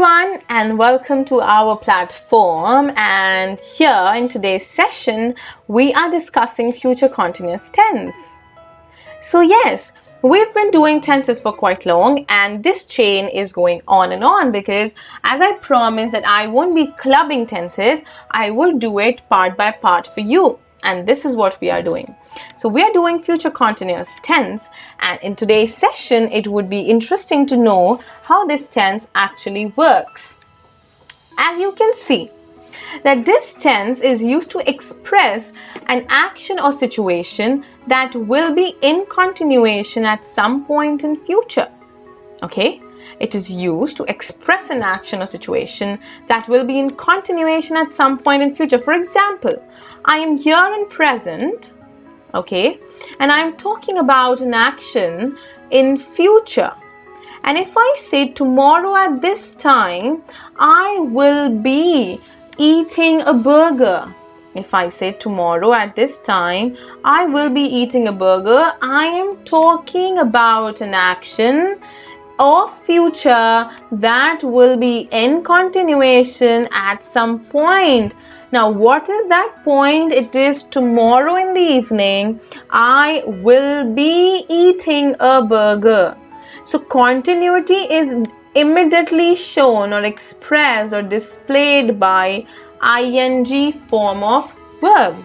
everyone, and welcome to our platform. And here in today's session, we are discussing future continuous tense. So yes, we've been doing tenses for quite long, and this chain is going on and on because as I promised that I won't be clubbing tenses, I will do it part by part for you. And this is what we are doing. So we are doing future continuous tense, and in today's session it would be interesting to know how this tense actually works. As you can see, that this tense is used to express an action or situation that will be in continuation at some point in future. Okay? It is used to express an action or situation that will be in continuation at some point in future. For example, I am here in present, okay, and I am talking about an action in future. And if I say tomorrow at this time, I will be eating a burger. If I say tomorrow at this time, I will be eating a burger, I am talking about an action of future that will be in continuation at some point. Now, what is that point? It is tomorrow in the evening, I will be eating a burger. So, continuity is immediately shown or expressed or displayed by ing form of verb.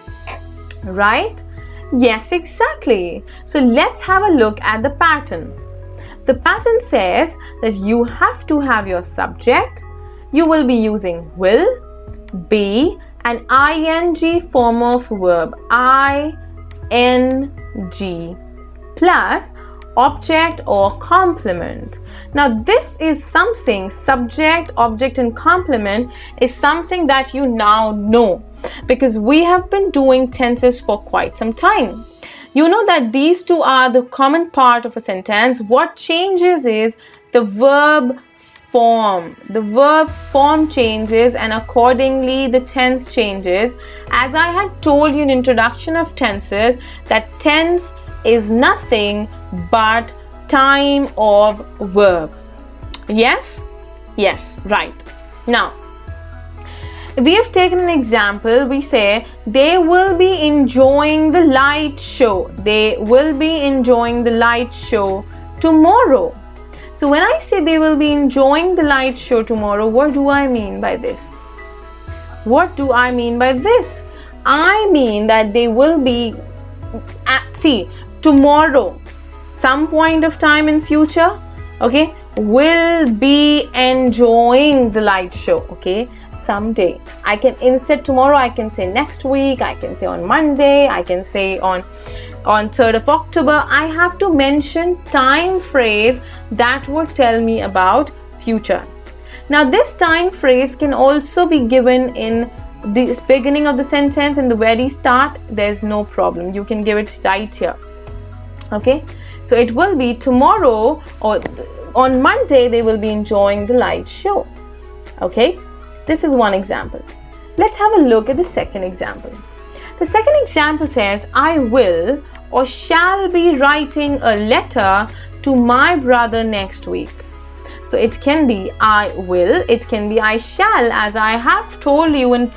Right? Yes, exactly. So, let's have a look at the pattern. The pattern says that you have to have your subject, you will be using will, be, an ing form of verb, ing, plus object or complement. Now this is something, subject, object and complement is something that you now know because we have been doing tenses for quite some time. You know that these two are the common part of a sentence. What changes is the verb form. The verb form changes and accordingly the tense changes. As I had told you in introduction of tenses, that tense is nothing but time of verb. Yes? Yes, right. Now, we have taken an example. We say they will be enjoying the light show. They will be enjoying the light show tomorrow. So when I say they will be enjoying the light show tomorrow, what do I mean by this? What do I mean by this? I mean that they will be tomorrow, some point of time in future, okay, will be enjoying the light show, okay, someday. I can, instead tomorrow, I can say next week, I can say on Monday, I can say on 3rd of October. I have to mention time phrase that would tell me about future. Now this time phrase can also be given in the beginning of the sentence, in the very start. There's no problem, you can give it right here. Okay, so it will be tomorrow or on Monday they will be enjoying the light show. Okay, this is one example. Let's have a look at the second example. The second example says, I will or shall be writing a letter to my brother next week. So it can be I will, it can be I shall, as I have told you in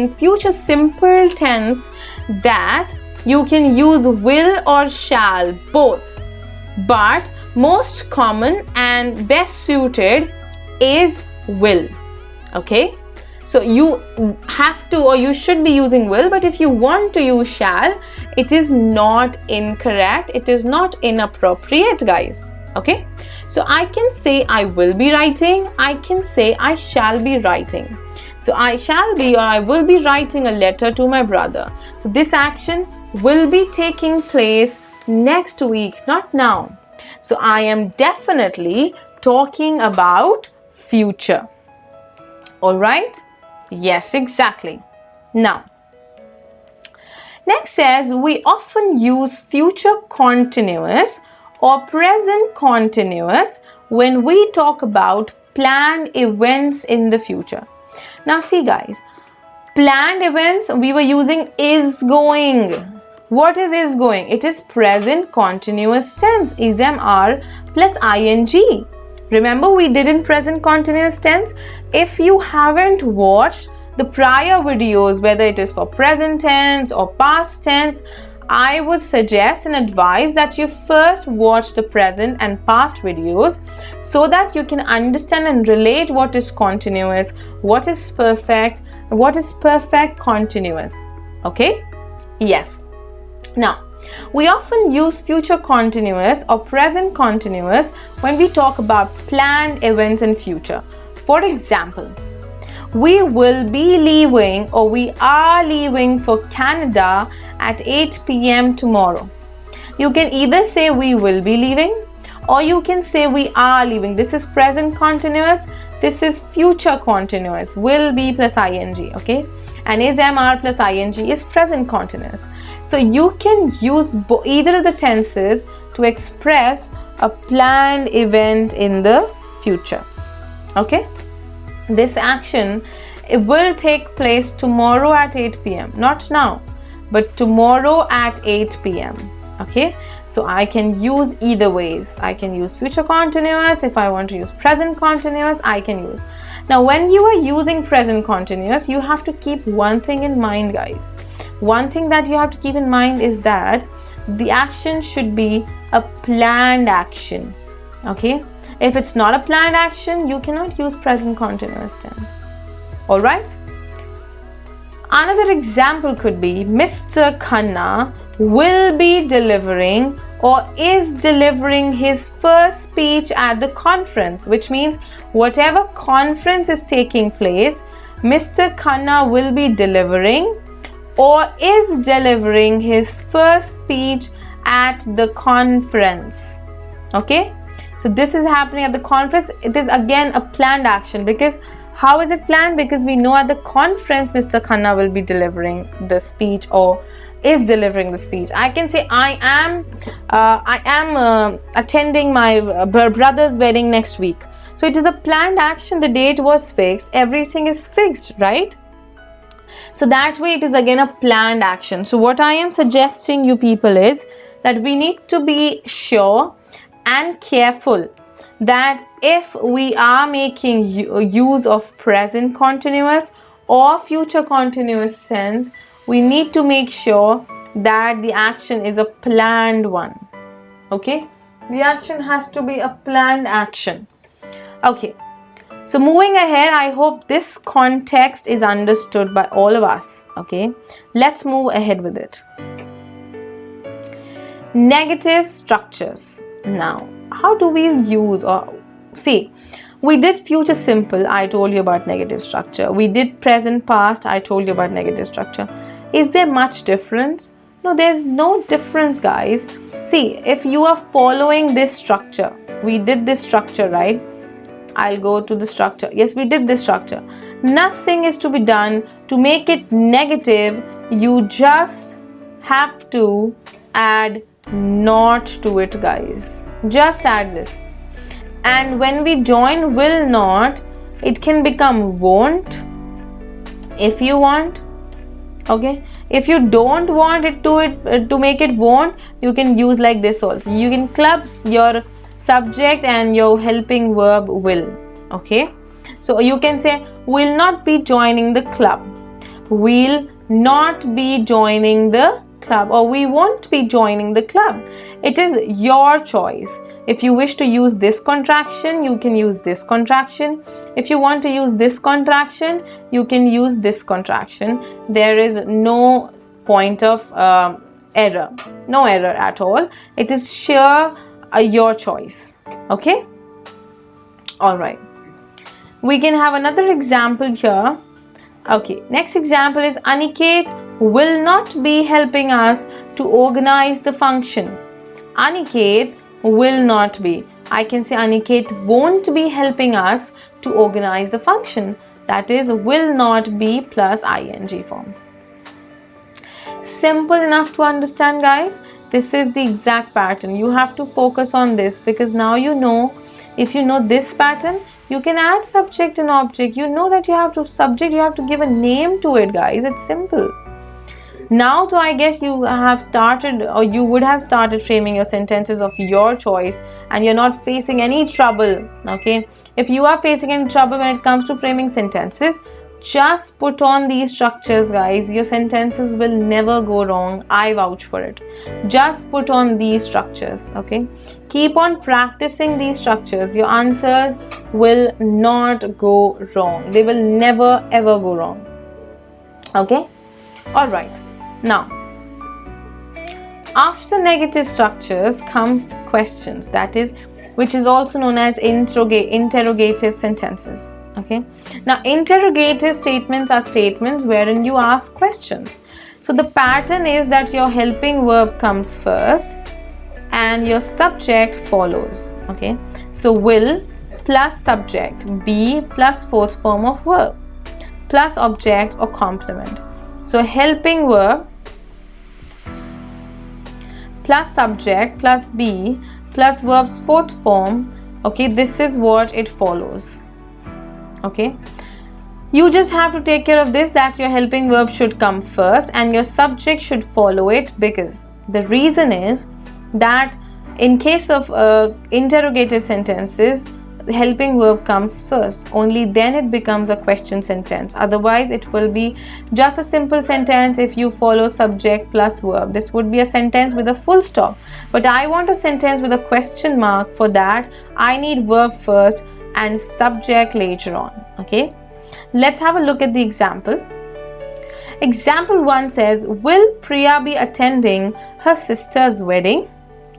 future simple tense that you can use will or shall, both. But most common and best suited is will. Okay? So you have to or you should be using will, but if you want to use shall, it is not incorrect. It is not inappropriate, guys. Okay? So I can say I will be writing. I can say I shall be writing. So I shall be or I will be writing a letter to my brother. So this action will be taking place next week, not now. So I am definitely talking about future. All right? Yes, exactly. Now, next says we often use future continuous or present continuous when we talk about planned events in the future. Now see guys, planned events we were using is going. What is going? It is present continuous tense, is MR plus ing. Remember, we did in present continuous tense. If you haven't watched the prior videos, whether it is for present tense or past tense, I would suggest and advise that you first watch the present and past videos so that you can understand and relate what is continuous, what is perfect continuous. Okay? Yes. Now, we often use future continuous or present continuous when we talk about planned events in future. For example, we will be leaving or we are leaving for Canada at 8 p.m. tomorrow. You can either say we will be leaving or you can say we are leaving. This is present continuous. This is future continuous. Will be plus ing. Okay? And is mr plus ing is present continuous. So you can use either of the tenses to express a planned event in the future. Okay? This action, it will take place tomorrow at 8 p.m. Not now, but tomorrow at 8 p.m. Okay? So I can use either ways. I can use future continuous. If I want to use present continuous, I can use. Now, when you are using present continuous, you have to keep one thing in mind, guys. One thing that you have to keep in mind is that the action should be a planned action. Okay? If it's not a planned action, you cannot use present continuous tense. Alright? Another example could be Mr. Khanna will be delivering or is delivering his first speech at the conference, which means whatever conference is taking place, Mr. Khanna will be delivering or is delivering his first speech at the conference. Okay? So this is happening at the conference. It is again a planned action because how is it planned? Because we know at the conference Mr. Khanna will be delivering the speech or is delivering the speech. I can say I am attending my brother's wedding next week. So it is a planned action. The date was fixed. Everything is fixed, right? So that way it is again a planned action. So what I am suggesting you people is that we need to be sure and careful that if we are making use of present continuous or future continuous tense, we need to make sure that the action is a planned one. Okay? The action has to be a planned action. Okay. So moving ahead, I hope this context is understood by all of us. Okay? Let's move ahead with it. Negative structures. Now, how do we use or see? We did future simple. I told you about negative structure. We did present past. I told you about negative structure. Is there much difference? No, there's no difference, guys. See, if you are following this structure, we did this structure, right? I'll go to the structure. Yes, we did this structure. Nothing is to be done to make it negative. You just have to add not to it, guys. Just add this. And when we join will not, it can become won't if you want. Okay, if you don't want it to make it won't, you can use like this also. You can club your subject and your helping verb will. Okay, so you can say will not be joining the club, will not be joining the club, or we won't be joining the club. It is your choice. If you wish to use this contraction, you can use this contraction. If you want to use this contraction, you can use this contraction. There is no point of error. No error at all. It is sheer your choice. Okay? Alright. We can have another example here. Okay. Next example is Aniket will not be helping us to organize the function. Aniket will not be. I can say Aniket won't be helping us to organize the function. That is will not be plus ing form. Simple enough to understand, guys. This is the exact pattern. You have to focus on this because now you know. If you know this pattern, you can add subject and object. You know that you have to subject, you have to give a name to it, guys. It's simple. Now, so I guess you have started, or you would have started framing your sentences of your choice, and you're not facing any trouble. Okay, if you are facing any trouble when it comes to framing sentences, just put on these structures, guys. Your sentences will never go wrong. I vouch for it. Just put on these structures. Okay, keep on practicing these structures. Your answers will not go wrong. They will never ever go wrong. Okay, all right. Now, after negative structures comes questions, that is, which is also known as interrogative sentences. Okay, now interrogative statements are statements wherein you ask questions. So the pattern is that your helping verb comes first and your subject follows. Okay, so will plus subject, be plus fourth form of verb plus object or complement. So helping verb plus subject plus be plus verb's fourth form. Okay, this is what it follows. Okay, you just have to take care of this, that your helping verb should come first and your subject should follow it, because the reason is that in case of interrogative sentences, the helping verb comes first. Only then it becomes a question sentence. Otherwise, it will be just a simple sentence if you follow subject plus verb. This would be a sentence with a full stop. But I want a sentence with a question mark. For that, I need verb first and subject later on. Okay, let's have a look at the example. Example 1 says, will Priya be attending her sister's wedding?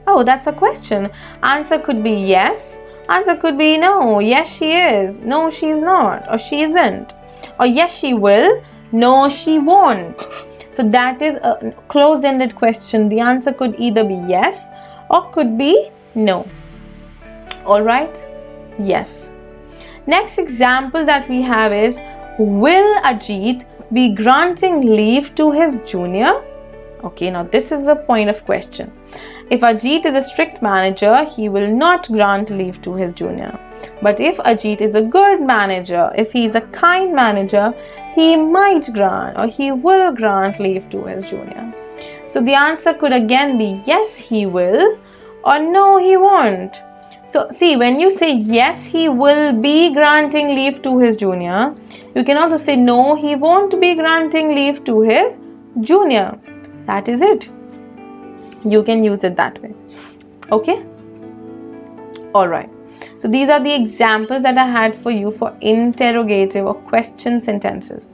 Oh, that's a question. Answer could be yes. Answer could be no. Yes, she is. No, she is not. Or she isn't. Or yes, she will. No, she won't. So that is a closed-ended question. The answer could either be yes or could be no. All right? Yes. Next example that we have is, will Ajit be granting leave to his junior? Okay, now this is a point of question. If Ajit is a strict manager, he will not grant leave to his junior. But if Ajit is a good manager, if he is a kind manager, he might grant or he will grant leave to his junior. So the answer could again be yes, he will, or no, he won't. So see, when you say yes, he will be granting leave to his junior, you can also say no, he won't be granting leave to his junior. That is it. You can use it that way. Okay? Alright. So these are the examples that I had for you for interrogative or question sentences.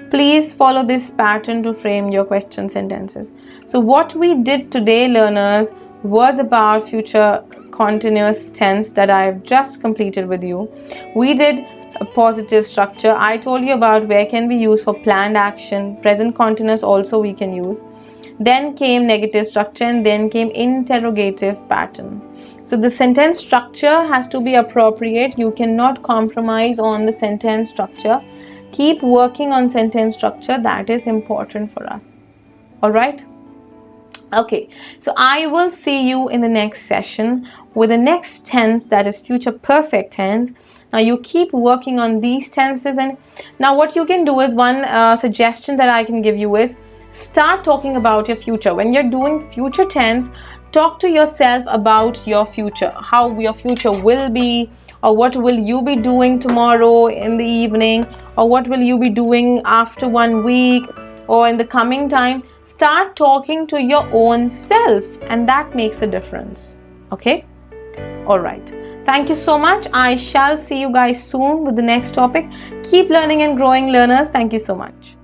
Please follow this pattern to frame your question sentences. So what we did today, learners, was about future continuous tense that I have just completed with you. We did a positive structure. I told you about where can be used for planned action. Present continuous also we can use. Then came negative structure and then came interrogative pattern. So the sentence structure has to be appropriate. You cannot compromise on the sentence structure. Keep working on sentence structure. That is important for us. All right? Okay, so I will see you in the next session with the next tense, that is future perfect tense. Now you keep working on these tenses, and now what you can do is one suggestion that I can give you is start talking about your future. When you're doing future tense, talk to yourself about your future, how your future will be, or what will you be doing tomorrow in the evening, or what will you be doing after 1 week or in the coming time. Start talking to your own self, and that makes a difference. Okay? All right. Thank you so much. I shall see you guys soon with the next topic. Keep learning and growing, learners. Thank you so much.